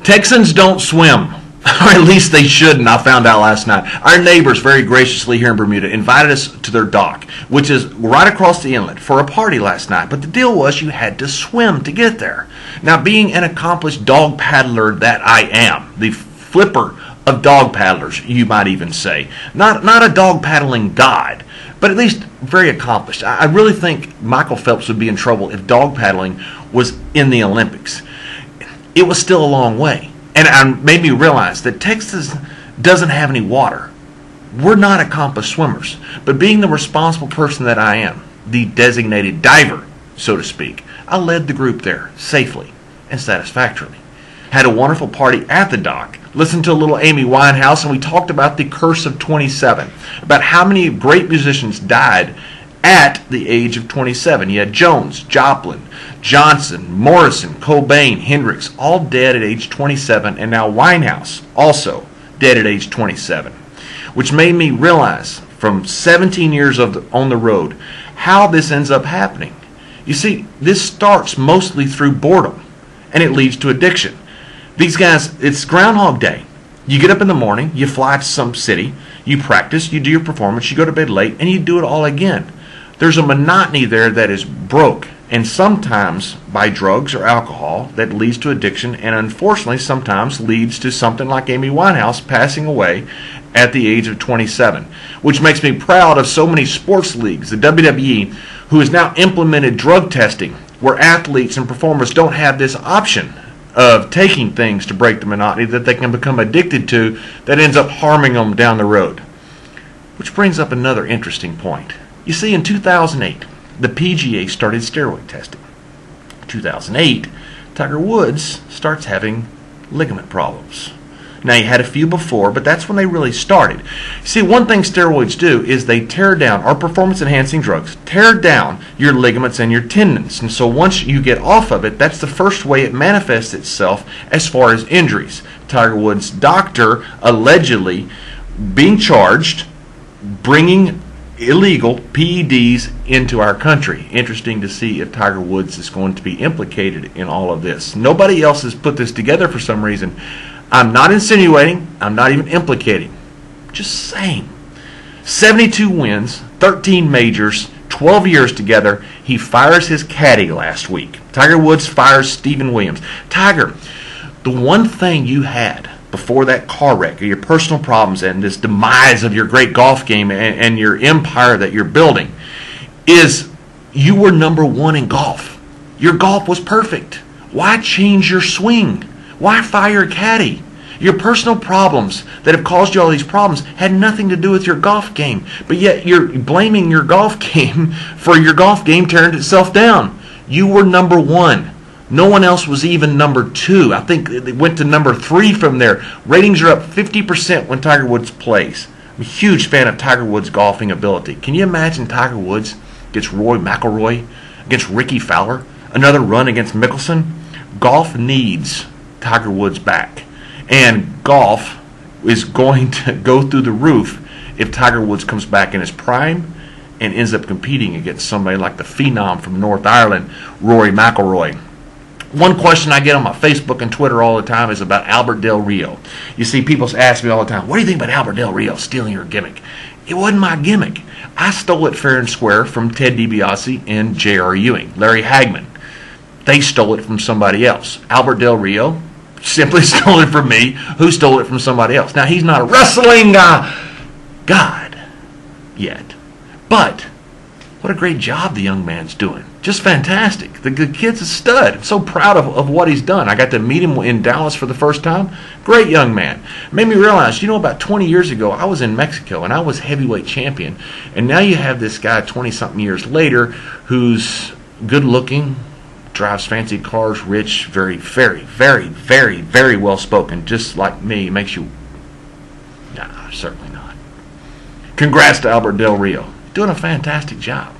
Texans don't swim. Or at least they shouldn't, I found out last night. Our neighbors very graciously here in Bermuda invited us to their dock, which is right across the inlet, for a party last night. But the deal was you had to swim to get there. Now, being an accomplished dog paddler that I am, the flipper of dog paddlers, you might even say, not a dog paddling god, but at least very accomplished. I really think Michael Phelps would be in trouble if dog paddling was in the Olympics. It was still a long way. And it made me realize that Texas doesn't have any water. We're not accomplished swimmers. But being the responsible person that I am, the designated diver, so to speak, I led the group there safely and satisfactorily. Had a wonderful party at the dock, listened to a little Amy Winehouse, and we talked about the curse of 27, about how many great musicians died at the age of 27. You had Jones, Joplin, Johnson, Morrison, Cobain, Hendrix, all dead at age 27, and now Winehouse, also dead at age 27, which made me realize from 17 years on the road how this ends up happening. You see, this starts mostly through boredom, and it leads to addiction. These guys, it's Groundhog Day. You get up in the morning, you fly to some city, you practice, you do your performance, you go to bed late, and you do it all again. There's a monotony there that is broke, and sometimes by drugs or alcohol that leads to addiction, and unfortunately sometimes leads to something like Amy Winehouse passing away at the age of 27, which makes me proud of so many sports leagues, the WWE, who has now implemented drug testing where athletes and performers don't have this option of taking things to break the monotony that they can become addicted to that ends up harming them down the road. Which brings up another interesting point. You see, in 2008, the PGA started steroid testing. In 2008, Tiger Woods starts having ligament problems. Now, he had a few before, but that's when they really started. See, one thing steroids do is they tear down, or performance-enhancing drugs, tear down your ligaments and your tendons. And so once you get off of it, that's the first way it manifests itself as far as injuries. Tiger Woods' doctor allegedly being charged bringing illegal PEDs into our country. Interesting to see if Tiger Woods is going to be implicated in all of this. Nobody else has put this together for some reason. I'm not insinuating. I'm not even implicating. Just saying. 72 wins, 13 majors, 12 years together. He fires his caddy last week. Tiger Woods fires Stephen Williams. Tiger, the one thing you had before that car wreck, or your personal problems and this demise of your great golf game and your empire that you're building, is you were number one in golf. Your golf was perfect. Why change your swing? Why fire a caddy? Your personal problems that have caused you all these problems had nothing to do with your golf game, but yet you're blaming your golf game for your golf game tearing itself down. You were number one. No one else was even number two. I think they went to number three from there. Ratings are up 50% when Tiger Woods plays. I'm a huge fan of Tiger Woods' golfing ability. Can you imagine Tiger Woods against Rory McIlroy, against Ricky Fowler, another run against Mickelson? Golf needs Tiger Woods back. And golf is going to go through the roof if Tiger Woods comes back in his prime and ends up competing against somebody like the phenom from North Ireland, Rory McIlroy. One question I get on my Facebook and Twitter all the time is about Albert Del Rio. You see, people ask me all the time, what do you think about Albert Del Rio stealing your gimmick? It wasn't my gimmick. I stole it fair and square from Ted DiBiase and J.R. Ewing, Larry Hagman. They stole it from somebody else. Albert Del Rio simply stole it from me, who stole it from somebody else. Now, he's not a wrestling god yet, but what a great job the young man's doing. Just fantastic. The kid's a stud. I'm so proud of what he's done. I got to meet him in Dallas for the first time. Great young man. Made me realize, about 20 years ago, I was in Mexico, and I was heavyweight champion. And now you have this guy 20-something years later who's good-looking, drives fancy cars, rich, very, very, very, very, very well-spoken, just like me. Makes you... Nah, certainly not. Congrats to Albert Del Rio. Doing a fantastic job.